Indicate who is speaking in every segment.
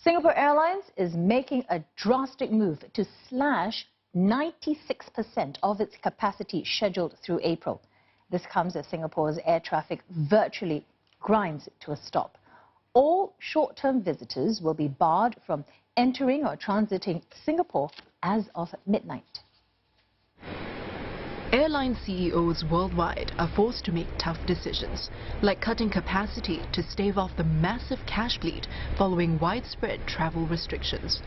Speaker 1: Singapore Airlines is making a drastic move to slash 96% of its capacity scheduled through April. This comes as Singapore's air traffic virtually grinds to a stop. All short-term visitors will be barred from entering or transiting Singapore as of midnight.
Speaker 2: Airline CEOs worldwide are forced to make tough decisions, like cutting capacity to stave off the massive cash bleed following widespread travel restrictions.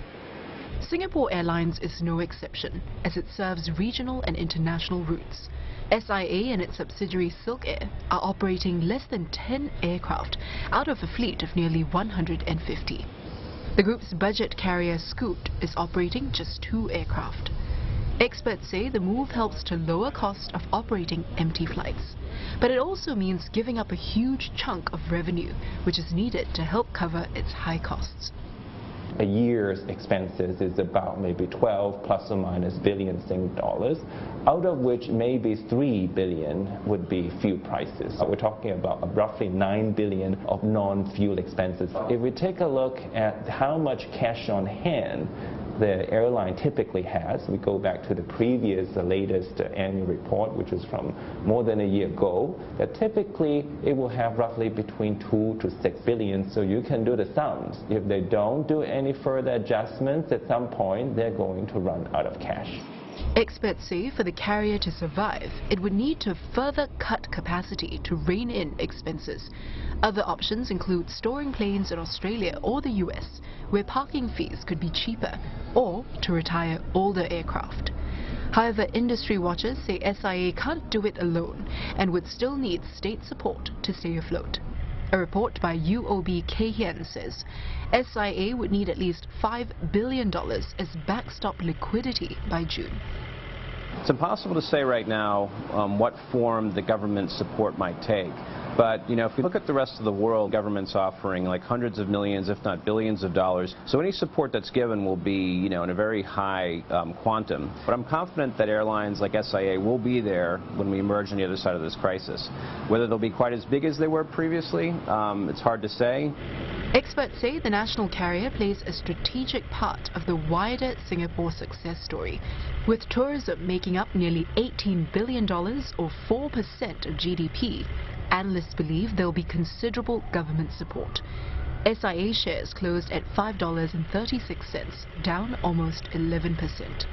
Speaker 2: Singapore Airlines is no exception, as it serves regional and international routes. SIA and its subsidiary Silk Air are operating less than 10 aircraft out of a fleet of nearly 150. The group's budget carrier Scoot is operating just 2 aircraft. Experts say the move helps to lower cost of operating empty flights. But it also means giving up a huge chunk of revenue, which is needed to help cover its high costs.
Speaker 3: A year's expenses is about maybe 12 plus or minus billion Sing dollars, out of which maybe 3 billion would be fuel prices. We're talking about roughly 9 billion of non-fuel expenses. If we take a look at how much cash on hand the airline typically has, we go back to the previous, the latest annual report, which is from more than a year ago, that typically it will have roughly between 2 to 6 billion. So you can do the sums. If they don't do any further adjustments, at some point they're going to run out of cash.
Speaker 2: Experts say for the carrier to survive, it would need to further cut capacity to rein in expenses. Other options include storing planes in Australia or the US, where parking fees could be cheaper, or to retire older aircraft. However, industry watchers say SIA can't do it alone and would still need state support to stay afloat. A report by UOB Kay Hian says SIA would need at least $5 billion as backstop liquidity by June.
Speaker 4: It's impossible to say right now what form the government support might take. But, if we look at the rest of the world, government's offering like hundreds of millions, if not billions of dollars. So any support that's given will be, in a very high quantum. But I'm confident that airlines like SIA will be there when we emerge on the other side of this crisis. Whether they'll be quite as big as they were previously, it's hard to say.
Speaker 2: Experts say the national carrier plays a strategic part of the wider Singapore success story, with tourism making up nearly $18 billion or 4% of GDP. Analysts believe there will be considerable government support. SIA shares closed at $5.36, down almost 11%.